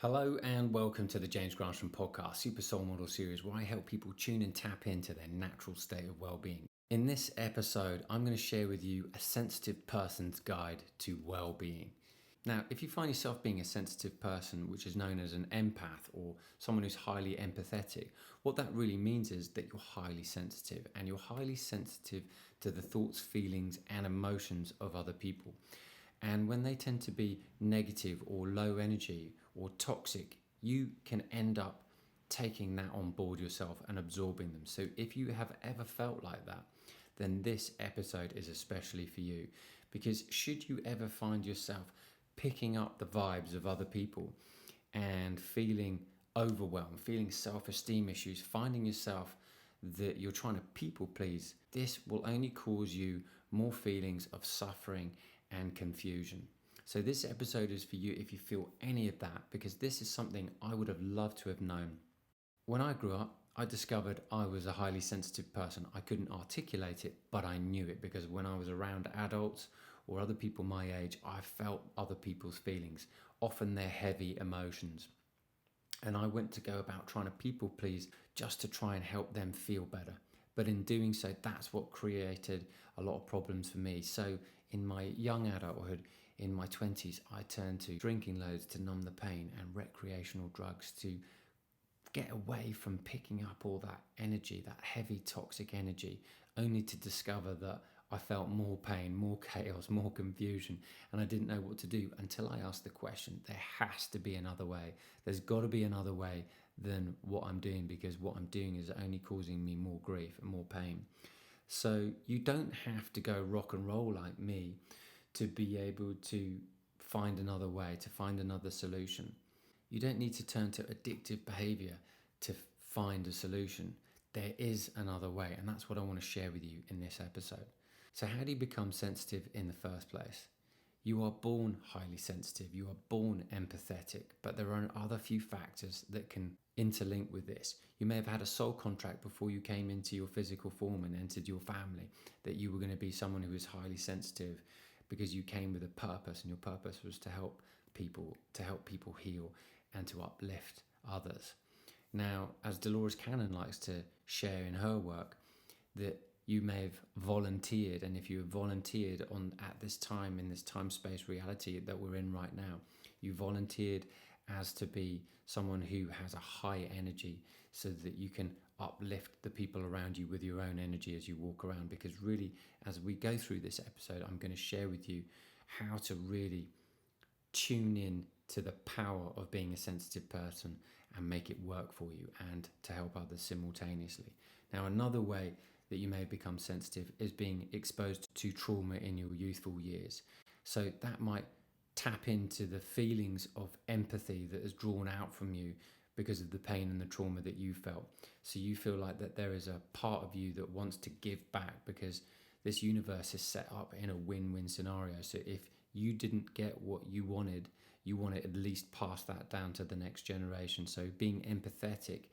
Hello and welcome to the James Granstrom podcast, Super Soul Model series, where I help people tune and tap into their natural state of well-being. In this episode, I'm going to share with you a sensitive person's guide to well-being. Now, if you find yourself being a sensitive person, which is known as an empath or someone who's highly empathetic, what that really means is that you're highly sensitive, and you're highly sensitive to the thoughts, feelings, and emotions of other people. And when they tend to be negative or low energy or toxic, you can end up taking that on board yourself and absorbing them. So if you have ever felt like that, then this episode is especially for you. Because should you ever find yourself picking up the vibes of other people and feeling overwhelmed, feeling self-esteem issues, finding yourself that you're trying to people please, this will only cause you more feelings of suffering and confusion. So this episode is for you if you feel any of that, because this is something I would have loved to have known. When I grew up, I discovered I was a highly sensitive person. I couldn't articulate it, but I knew it, because when I was around adults or other people my age, I felt other people's feelings, often their heavy emotions. And I went to go about trying to people please just to try and help them feel better. But in doing so, that's what created a lot of problems for me. So in my young adulthood, in my 20s, I turned to drinking loads to numb the pain and recreational drugs to get away from picking up all that energy, that heavy toxic energy, only to discover that I felt more pain, more chaos, more confusion, and I didn't know what to do until I asked the question, there has to be another way. There's got to be another way than what I'm doing, because what I'm doing is only causing me more grief and more pain. So you don't have to go rock and roll like me to be able to find another way, to find another solution. You don't need to turn to addictive behavior to find a solution. There is another way, and that's what I want to share with you in this episode. So how do you become sensitive in the first place? You are born highly sensitive, you are born empathetic, but there are other few factors that can interlink with this. You may have had a soul contract before you came into your physical form and entered your family, that you were going to be someone who is highly sensitive because you came with a purpose, and your purpose was to help people heal and to uplift others. Now, as Dolores Cannon likes to share in her work, that you may have volunteered, and if you have volunteered at this time, in this time-space reality that we're in right now, you volunteered as to be someone who has a high energy, so that you can uplift the people around you with your own energy as you walk around. Because really, as we go through this episode, I'm going to share with you how to really tune in to the power of being a sensitive person and make it work for you, and to help others simultaneously. Now, another way that you may become sensitive is being exposed to trauma in your youthful years. So that might tap into the feelings of empathy that is drawn out from you because of the pain and the trauma that you felt. So you feel like that there is a part of you that wants to give back, because this universe is set up in a win-win scenario. So if you didn't get what you want to at least pass that down to the next generation. So being empathetic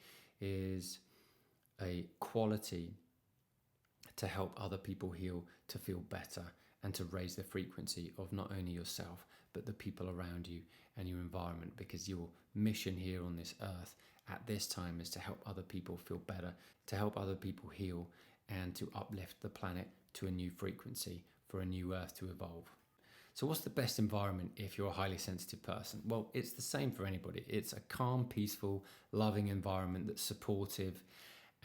is a quality to help other people heal, to feel better, and to raise the frequency of not only yourself, but the people around you and your environment. Because your mission here on this earth at this time is to help other people feel better, to help other people heal, and to uplift the planet to a new frequency for a new earth to evolve. So what's the best environment if you're a highly sensitive person? Well, it's the same for anybody. It's a calm, peaceful, loving environment that's supportive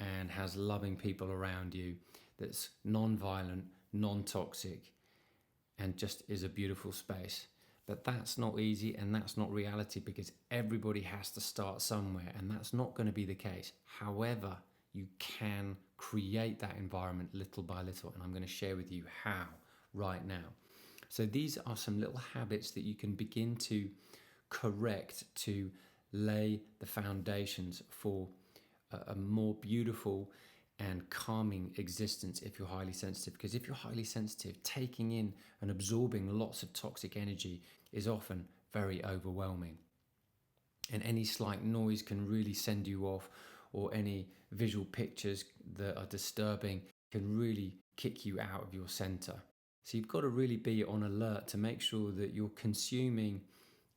and has loving people around you, that's non-violent, non-toxic, and just is a beautiful space. But that's not easy, and that's not reality, because everybody has to start somewhere, and that's not going to be the case. However, you can create that environment little by little, and I'm going to share with you how right now. So these are some little habits that you can begin to correct to lay the foundations for a more beautiful and calming existence if you're highly sensitive. Because if you're highly sensitive, taking in and absorbing lots of toxic energy is often very overwhelming. And any slight noise can really send you off, or any visual pictures that are disturbing can really kick you out of your center. So you've got to really be on alert to make sure that you're consuming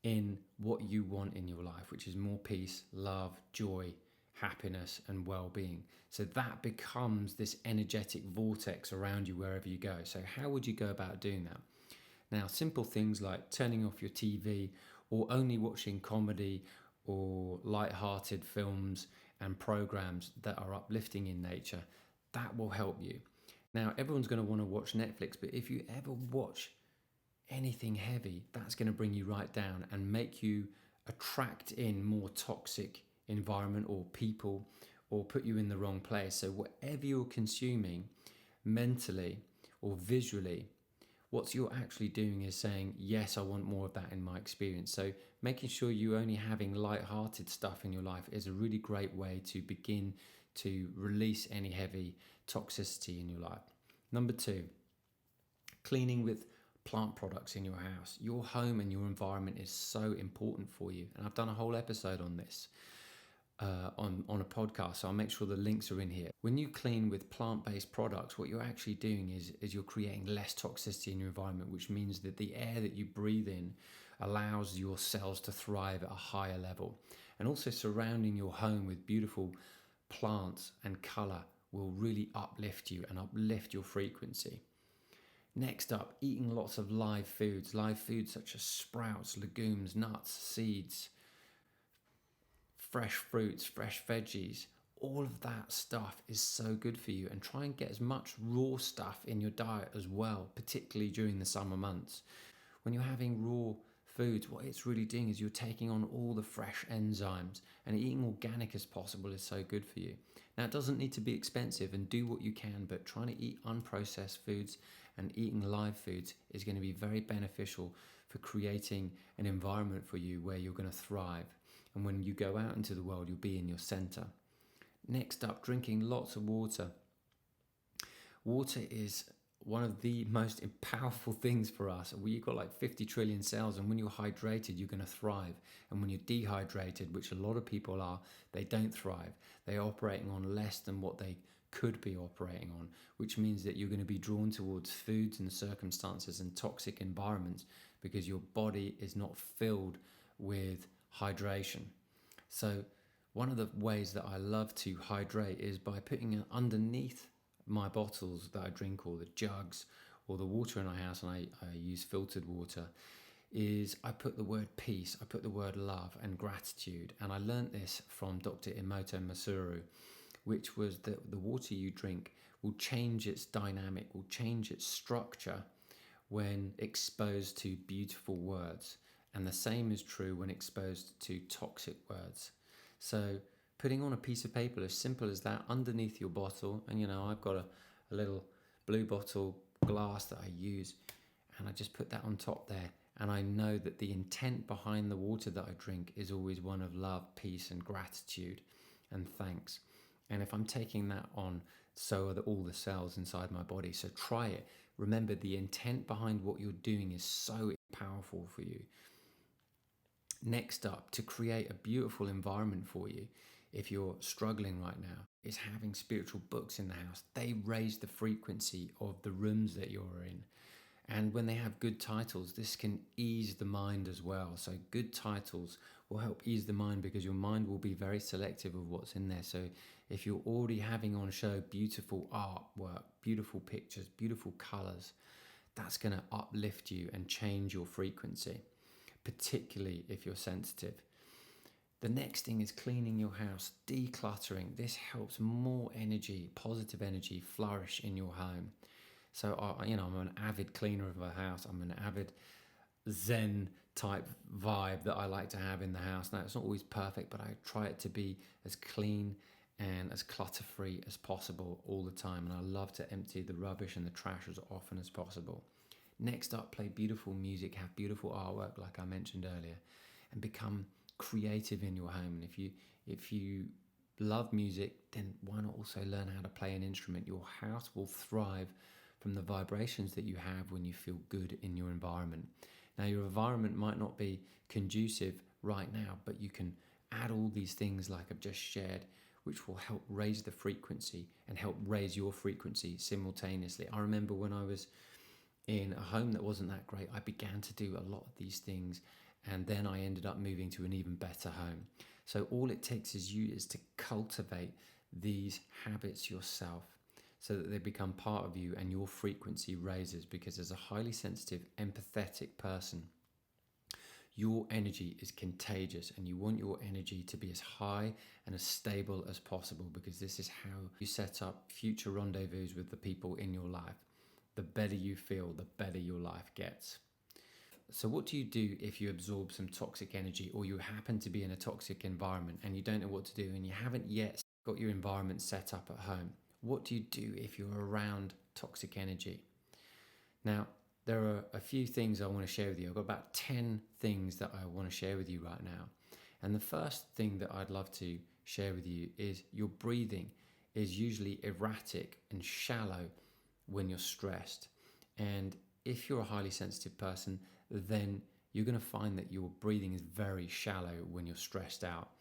in what you want in your life, which is more peace, love, joy, happiness, and well-being. So that becomes this energetic vortex around you wherever you go. So how would you go about doing that? Now, simple things like turning off your TV or only watching comedy or light-hearted films and programs that are uplifting in nature, that will help you. Now, everyone's going to want to watch Netflix, but if you ever watch anything heavy, that's going to bring you right down and make you attract in more toxic environment or people, or put you in the wrong place. So whatever you're consuming mentally or visually, what you're actually doing is saying, yes, I want more of that in my experience. So making sure you're only having light-hearted stuff in your life is a really great way to begin to release any heavy toxicity in your life. Number 2, cleaning with plant products in your house. Your home and your environment is so important for you. And I've done a whole episode on this on a podcast, so I'll make sure the links are in here. When you clean with plant-based products, what you're actually doing is you're creating less toxicity in your environment, which means that the air that you breathe in allows your cells to thrive at a higher level. And also surrounding your home with beautiful plants and colour will really uplift you and uplift your frequency. Next up, eating lots of live foods such as sprouts, legumes, nuts, seeds, fresh fruits, fresh veggies. All of that stuff is so good for you, and try and get as much raw stuff in your diet as well, particularly during the summer months. When you're having raw foods, what it's really doing is you're taking on all the fresh enzymes, and eating organic as possible is so good for you. Now, it doesn't need to be expensive, and do what you can, but trying to eat unprocessed foods and eating live foods is going to be very beneficial for creating an environment for you where you're going to thrive. And when you go out into the world, you'll be in your center. Next up, drinking lots of water. Water is one of the most powerful things for us. We've got like 50 trillion cells, and when you're hydrated, you're going to thrive. And when you're dehydrated, which a lot of people are, they don't thrive. They're operating on less than what they could be operating on, which means that you're going to be drawn towards foods and circumstances and toxic environments because your body is not filled with hydration. So one of the ways that I love to hydrate is by putting it underneath my bottles that I drink, or the jugs, or the water in my house, and I use filtered water, is I put the word peace, I put the word love and gratitude. And I learned this from Dr. Emoto Masuru, which was that the water you drink will change its dynamic, will change its structure when exposed to beautiful words. And the same is true when exposed to toxic words. So putting on a piece of paper as simple as that underneath your bottle, and I've got a little blue bottle glass that I use, and I just put that on top there, and I know that the intent behind the water that I drink is always one of love, peace, and gratitude and thanks. And if I'm taking that on, so are all the cells inside my body. So try it. Remember, the intent behind what you're doing is so powerful for you. Next up, to create a beautiful environment for you, if you're struggling right now, is having spiritual books in the house. They raise the frequency of the rooms that you're in. And when they have good titles, this can ease the mind as well. So good titles will help ease the mind, because your mind will be very selective of what's in there. So if you're already having on show beautiful artwork, beautiful pictures, beautiful colors, that's going to uplift you and change your frequency, particularly if you're sensitive. The next thing is cleaning your house, decluttering. This helps more energy, positive energy, flourish in your home. So, I'm an avid cleaner of a house. I'm an avid Zen type vibe that I like to have in the house. Now, it's not always perfect, but I try it to be as clean and as clutter-free as possible all the time. And I love to empty the rubbish and the trash as often as possible. Next up, play beautiful music, have beautiful artwork, like I mentioned earlier, and become creative in your home. And if you love music, then why not also learn how to play an instrument? Your house will thrive from the vibrations that you have when you feel good in your environment. Now, your environment might not be conducive right now, but you can add all these things like I've just shared, which will help raise the frequency and help raise your frequency simultaneously. I remember when I was in a home that wasn't that great, I began to do a lot of these things, And then I ended up moving to an even better home. So all it takes is to cultivate these habits yourself so that they become part of you and your frequency raises, because as a highly sensitive, empathetic person, your energy is contagious and you want your energy to be as high and as stable as possible, because this is how you set up future rendezvous with the people in your life. The better you feel, the better your life gets. So what do you do if you absorb some toxic energy, or you happen to be in a toxic environment and you don't know what to do and you haven't yet got your environment set up at home? What do you do if you're around toxic energy? Now, there are a few things I want to share with you. I've got about 10 things that I want to share with you right now. And the first thing that I'd love to share with you is your breathing is usually erratic and shallow when you're stressed. And if you're a highly sensitive person, then you're going to find that your breathing is very shallow when you're stressed out.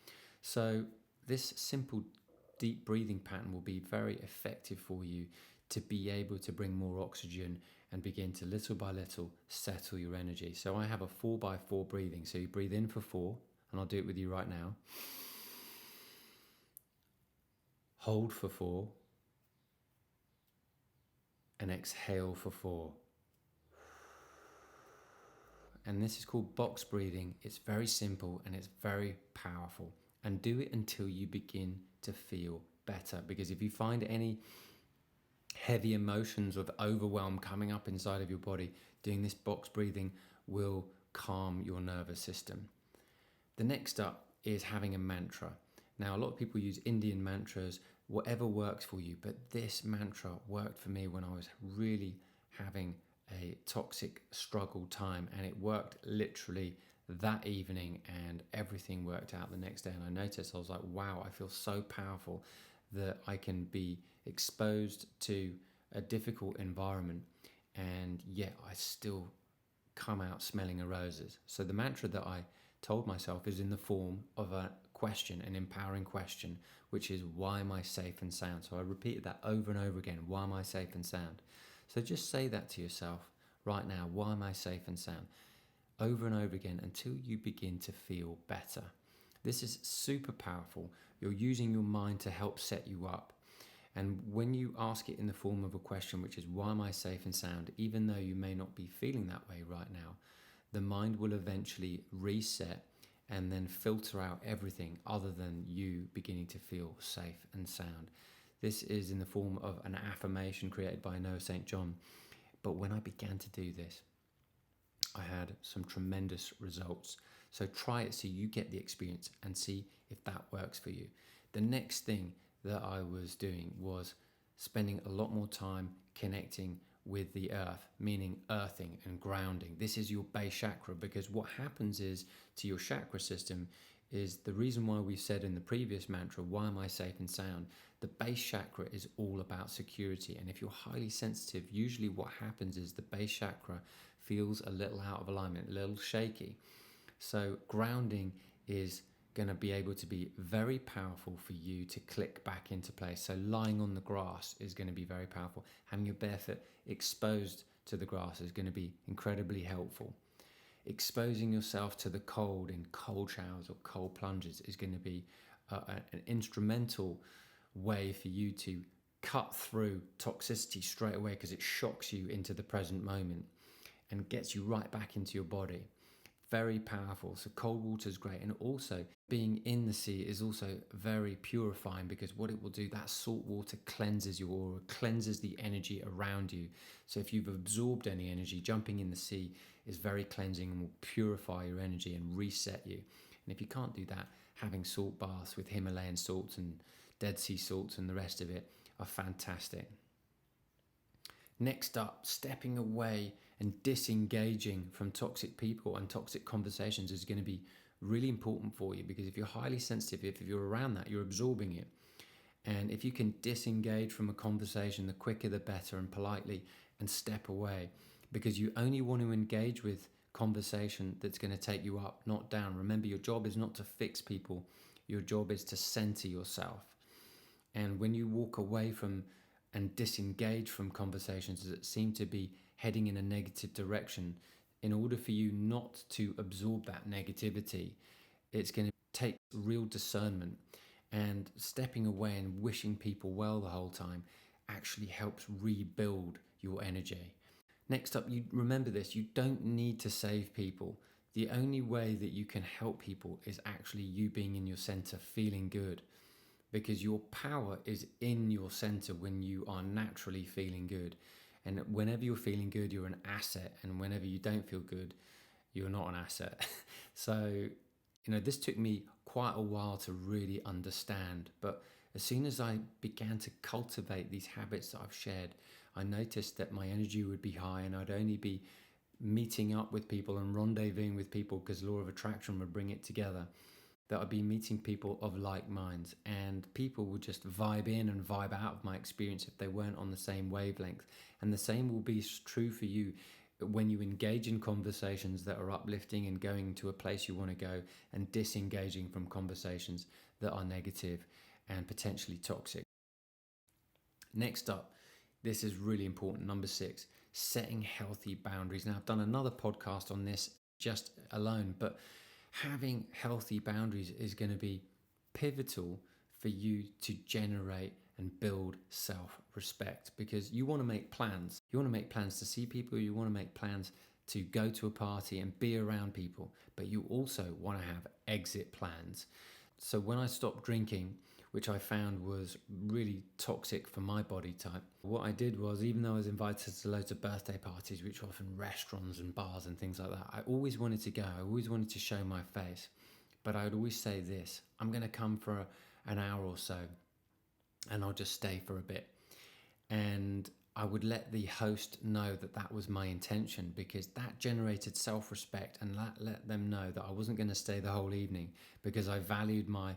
So this simple deep breathing pattern will be very effective for you to be able to bring more oxygen and begin to little by little settle your energy. So I have a 4x4 breathing. So you breathe in for 4, and I'll do it with you right now. Hold for 4, and exhale for 4. And this is called box breathing. It's very simple and it's very powerful. And do it until you begin to feel better. Because if you find any heavy emotions of overwhelm coming up inside of your body, doing this box breathing will calm your nervous system. The next up is having a mantra. Now, a lot of people use Indian mantras, whatever works for you, but this mantra worked for me when I was really having a toxic struggle time, and it worked literally that evening, and everything worked out the next day. And I noticed, I was like, wow, I feel so powerful that I can be exposed to a difficult environment and yet I still come out smelling of roses. So the mantra that I told myself is in the form of a question, an empowering question, which is, why am I safe and sound? So I repeated that over and over again. Why am I safe and sound? So just say that to yourself right now. Why am I safe and sound? Over and over again until you begin to feel better. This is super powerful. You're using your mind to help set you up. And when you ask it in the form of a question, which is, why am I safe and sound? Even though you may not be feeling that way right now, the mind will eventually reset and then filter out everything other than you beginning to feel safe and sound. This is in the form of an affirmation created by Noah St. John. But when I began to do this, I had some tremendous results. So try it so you get the experience and see if that works for you. The next thing that I was doing was spending a lot more time connecting with the earth, meaning earthing and grounding. This is your base chakra, because what happens is to your chakra system is the reason why we said in the previous mantra, why am I safe and sound? The base chakra is all about security. And if you're highly sensitive, usually what happens is the base chakra feels a little out of alignment, a little shaky. So grounding is going to be able to be very powerful for you to click back into place. So lying on the grass is going to be very powerful. Having your bare foot exposed to the grass is going to be incredibly helpful. Exposing yourself to the cold in cold showers or cold plunges is going to be an instrumental way for you to cut through toxicity straight away, because it shocks you into the present moment and gets you right back into your body. Very powerful. So cold water is great. And also being in the sea is also very purifying, because what it will do, that salt water cleanses your aura, cleanses the energy around you. So if you've absorbed any energy, jumping in the sea is very cleansing and will purify your energy and reset you. And if you can't do that, having salt baths with Himalayan salts and Dead Sea salts and the rest of it are fantastic. Next up, stepping away and disengaging from toxic people and toxic conversations is going to be really important for you, because if you're highly sensitive, if you're around that, you're absorbing it. And if you can disengage from a conversation, the quicker the better, and politely, and step away, because you only want to engage with conversation that's going to take you up, not down. Remember, your job is not to fix people. Your job is to center yourself. And when you walk away from and disengage from conversations that seem to be heading in a negative direction, in order for you not to absorb that negativity, it's going to take real discernment, and stepping away and wishing people well the whole time actually helps rebuild your energy. Next up, you remember this, you don't need to save people. The only way that you can help people is actually you being in your center, feeling good, because your power is in your center when you are naturally feeling good. And whenever you're feeling good, you're an asset. And whenever you don't feel good, you're not an asset. So, this took me quite a while to really understand. But as soon as I began to cultivate these habits that I've shared, I noticed that my energy would be high, and I'd only be meeting up with people and rendezvousing with people, because law of attraction would bring it together, that I'd be meeting people of like minds, and people would just vibe in and vibe out of my experience if they weren't on the same wavelength. And the same will be true for you when you engage in conversations that are uplifting and going to a place you want to go, and disengaging from conversations that are negative and potentially toxic. Next up, this is really important. Number 6, setting healthy boundaries. Now, I've done another podcast on this just alone, but having healthy boundaries is going to be pivotal for you to generate and build self-respect, because you want to make plans. You want to make plans to see people. You want to make plans to go to a party and be around people, but you also want to have exit plans. So when I stopped drinking, which I found was really toxic for my body type, what I did was, even though I was invited to loads of birthday parties, which were often restaurants and bars and things like that, I always wanted to go. I always wanted to show my face. But I would always say this: I'm going to come for an hour or so, and I'll just stay for a bit. And I would let the host know that that was my intention, because that generated self-respect, and that let them know that I wasn't going to stay the whole evening, because I valued my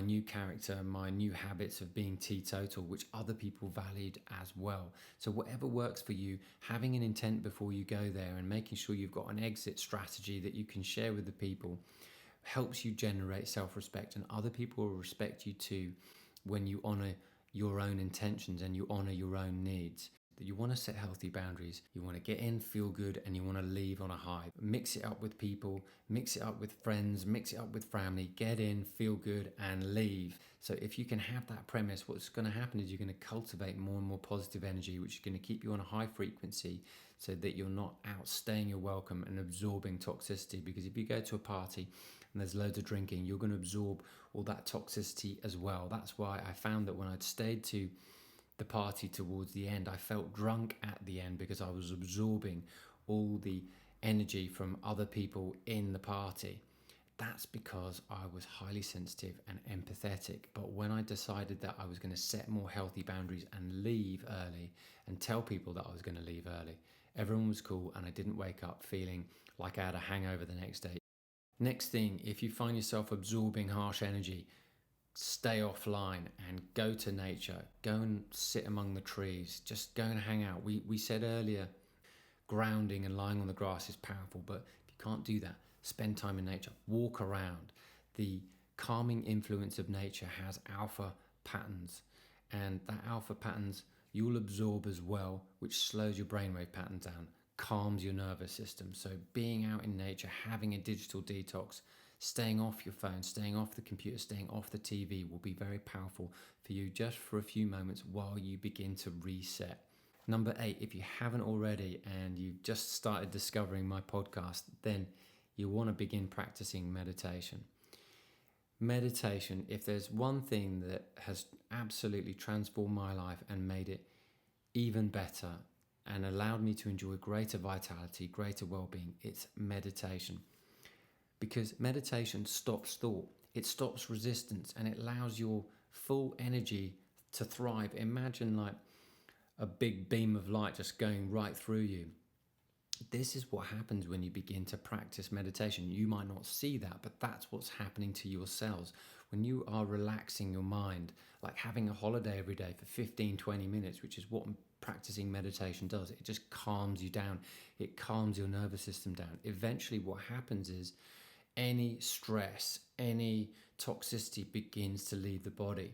new character, my new habits of being teetotal, which other people valued as well. So whatever works for you, having an intent before you go there and making sure you've got an exit strategy that you can share with the people helps you generate self-respect, and other people will respect you too when you honor your own intentions and you honor your own needs. That you want to set healthy boundaries, you want to get in, feel good, and you want to leave on a high. Mix it up with people, mix it up with friends, mix it up with family. Get in, feel good, and leave. So if you can have that premise, what's going to happen is you're going to cultivate more and more positive energy, which is going to keep you on a high frequency, so that you're not outstaying your welcome and absorbing toxicity. Because if you go to a party and there's loads of drinking, you're going to absorb all that toxicity as well. That's why I found that when I'd stayed to the party towards the end, I felt drunk at the end, because I was absorbing all the energy from other people in the party. That's because I was highly sensitive and empathetic. But when I decided that I was going to set more healthy boundaries and leave early and tell people that I was going to leave early, everyone was cool, and I didn't wake up feeling like I had a hangover the next day. Next thing, if you find yourself absorbing harsh energy, stay offline and go to nature. Go and sit among the trees. Just go and hang out. We said earlier, grounding and lying on the grass is powerful, but if you can't do that, spend time in nature. Walk around. The calming influence of nature has alpha patterns, and that alpha patterns you'll absorb as well, which slows your brainwave patterns down, calms your nervous system. So being out in nature, having a digital detox, staying off your phone, staying off the computer, staying off the TV will be very powerful for you, just for a few moments while you begin to reset. Number 8, if you haven't already and you've just started discovering my podcast, then you want to begin practicing meditation. Meditation, if there's one thing that has absolutely transformed my life and made it even better and allowed me to enjoy greater vitality, greater well-being, it's meditation. Because meditation stops thought, it stops resistance, and it allows your full energy to thrive. Imagine like a big beam of light just going right through you. This is what happens when you begin to practice meditation. You might not see that, but that's what's happening to your cells. When you are relaxing your mind, like having a holiday every day for 15-20 minutes, which is what practicing meditation does, it just calms you down. It calms your nervous system down. Eventually what happens is any stress, any toxicity begins to leave the body.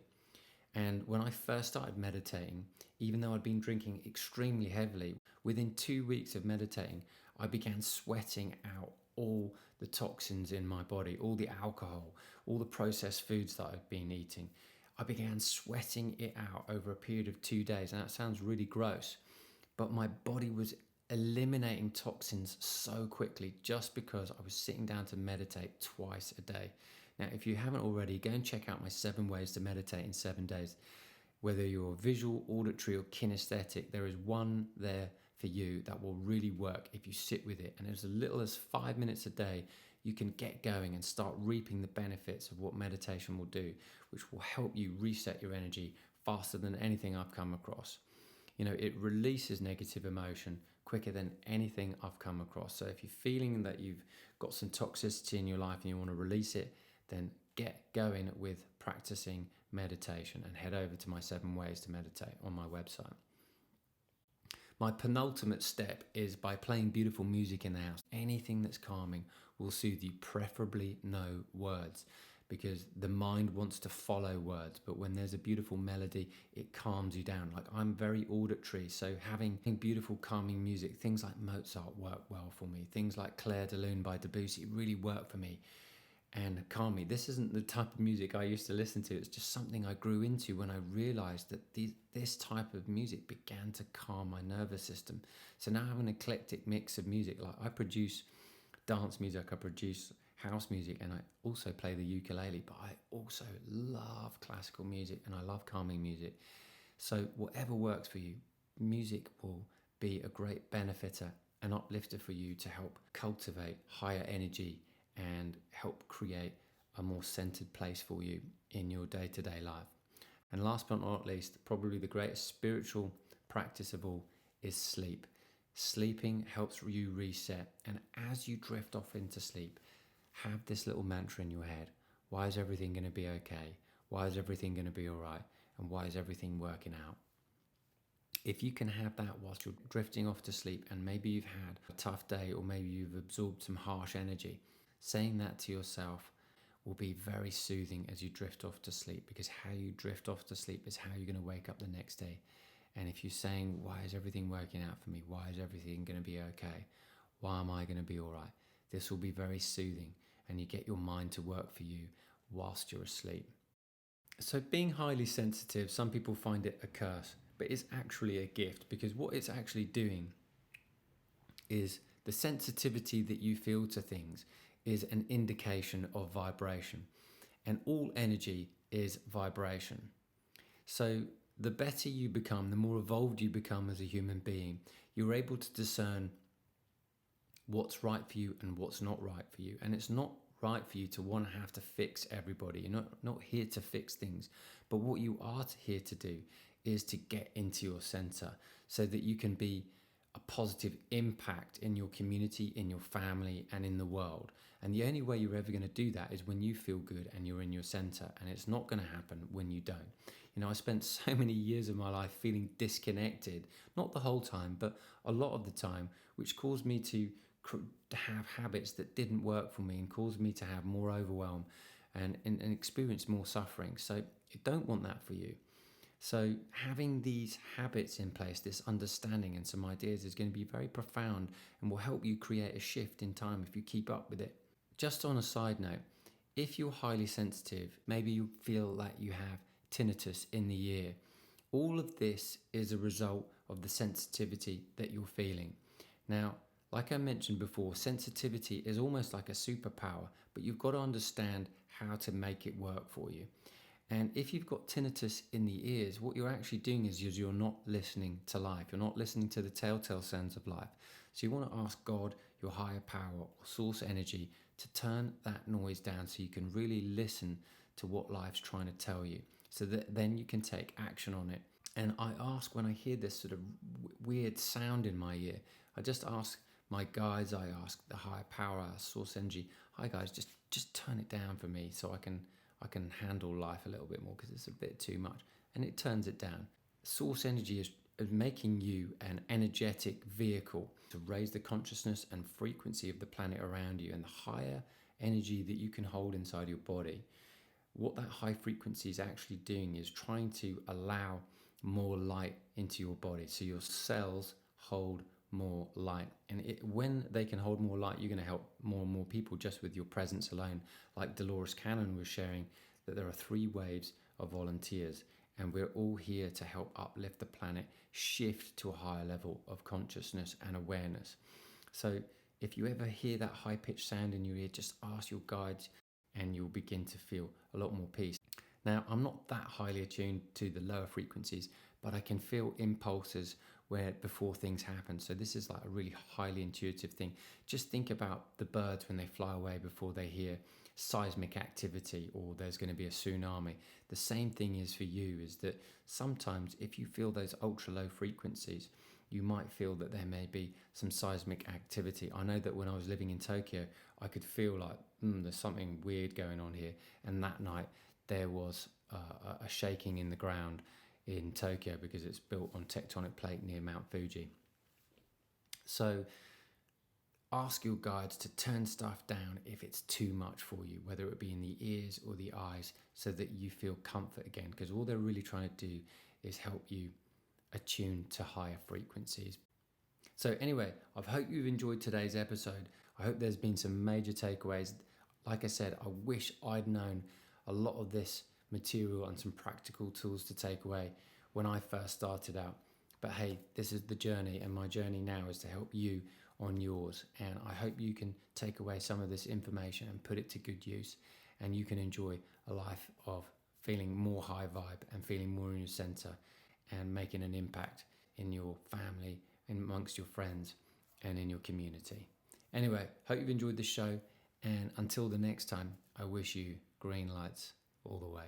And when I first started meditating, even though I'd been drinking extremely heavily, within 2 weeks of meditating, I began sweating out all the toxins in my body, all the alcohol, all the processed foods that I've been eating. I began sweating it out over a period of 2 days. And that sounds really gross, but my body was eliminating toxins so quickly just because I was sitting down to meditate twice a day. Now, if you haven't already, go and check out my 7 ways to meditate in 7 days. Whether you're visual, auditory, or kinesthetic, there is one there for you that will really work if you sit with it. And as little as 5 minutes a day, you can get going and start reaping the benefits of what meditation will do, which will help you reset your energy faster than anything I've come across. It releases negative emotion quicker than anything I've come across. So if you're feeling that you've got some toxicity in your life and you want to release it, then get going with practicing meditation and head over to my 7 ways to meditate on my website. My penultimate step is by playing beautiful music in the house. Anything that's calming will soothe you, preferably no words, because the mind wants to follow words, but when there's a beautiful melody, it calms you down. Like, I'm very auditory, so having beautiful calming music, things like Mozart work well for me. Things like Clair de Lune by Debussy really work for me and calm me. This isn't the type of music I used to listen to. It's just something I grew into when I realized that this type of music began to calm my nervous system. So now I have an eclectic mix of music. Like, I produce dance music, I produce house music, and I also play the ukulele, but I also love classical music and I love calming music. So whatever works for you, music will be a great benefiter and uplifter for you to help cultivate higher energy and help create a more centered place for you in your day-to-day life. And last but not least, probably the greatest spiritual practice of all is sleep. Sleeping helps you reset, and as you drift off into sleep, have this little mantra in your head. Why is everything going to be okay? Why is everything going to be all right? And why is everything working out? If you can have that whilst you're drifting off to sleep, and maybe you've had a tough day, or maybe you've absorbed some harsh energy, saying that to yourself will be very soothing as you drift off to sleep, because how you drift off to sleep is how you're going to wake up the next day. And if you're saying, why is everything working out for me? Why is everything going to be okay? Why am I going to be all right? This will be very soothing, and you get your mind to work for you whilst you're asleep. So being highly sensitive, some people find it a curse, but it's actually a gift, because what it's actually doing is the sensitivity that you feel to things is an indication of vibration, and all energy is vibration. So the better you become, the more evolved you become as a human being, you're able to discern what's right for you and what's not right for you. And it's not right for you to want to have to fix everybody. You're not here to fix things, but what you are here to do is to get into your center so that you can be a positive impact in your community, in your family, and in the world. And the only way you're ever going to do that is when you feel good and you're in your center, and it's not going to happen when you don't. I spent so many years of my life feeling disconnected, not the whole time, but a lot of the time, which caused me to have habits that didn't work for me and caused me to have more overwhelm and experience more suffering. So you don't want that for you. So having these habits in place, this understanding and some ideas is going to be very profound and will help you create a shift in time if you keep up with it. Just on a side note, if you're highly sensitive, maybe you feel like you have tinnitus in the ear. All of this is a result of the sensitivity that you're feeling. Now, like I mentioned before, sensitivity is almost like a superpower, but you've got to understand how to make it work for you. And if you've got tinnitus in the ears, what you're actually doing is you're not listening to life. You're not listening to the telltale signs of life. So you want to ask God, your higher power or source energy, to turn that noise down so you can really listen to what life's trying to tell you, so that then you can take action on it. And I ask, when I hear this sort of weird sound in my ear, I just ask my guides, I ask the higher power, source energy, hi guys, just turn it down for me so I can handle life a little bit more, because it's a bit too much. And it turns it down. Source energy is making you an energetic vehicle to raise the consciousness and frequency of the planet around you, and the higher energy that you can hold inside your body. What that high frequency is actually doing is trying to allow more light into your body, so your cells hold more light. And when they can hold more light, you're going to help more and more people just with your presence alone. Like Dolores Cannon was sharing, that there are 3 waves of volunteers, and we're all here to help uplift the planet, shift to a higher level of consciousness and awareness. So if you ever hear that high-pitched sound in your ear, just ask your guides and you'll begin to feel a lot more peace. Now, I'm not that highly attuned to the lower frequencies, but I can feel impulses where before things happen. So this is like a really highly intuitive thing. Just think about the birds when they fly away before they hear seismic activity or there's going to be a tsunami. The same thing is for you, is that sometimes if you feel those ultra low frequencies, you might feel that there may be some seismic activity. I know that when I was living in Tokyo, I could feel like there's something weird going on here. And that night there was a shaking in the ground in Tokyo because it's built on tectonic plate near Mount Fuji. So ask your guides to turn stuff down if it's too much for you, whether it be in the ears or the eyes, so that you feel comfort again, because all they're really trying to do is help you attune to higher frequencies. So anyway, I hope you've enjoyed today's episode. I hope there's been some major takeaways. Like I said, I wish I'd known a lot of this material and some practical tools to take away when I first started out. But hey, this is the journey, and my journey now is to help you on yours. And I hope you can take away some of this information and put it to good use, and you can enjoy a life of feeling more high vibe and feeling more in your center and making an impact in your family, amongst your friends, and in your community. Anyway, hope you've enjoyed the show, and until the next time, I wish you green lights all the way.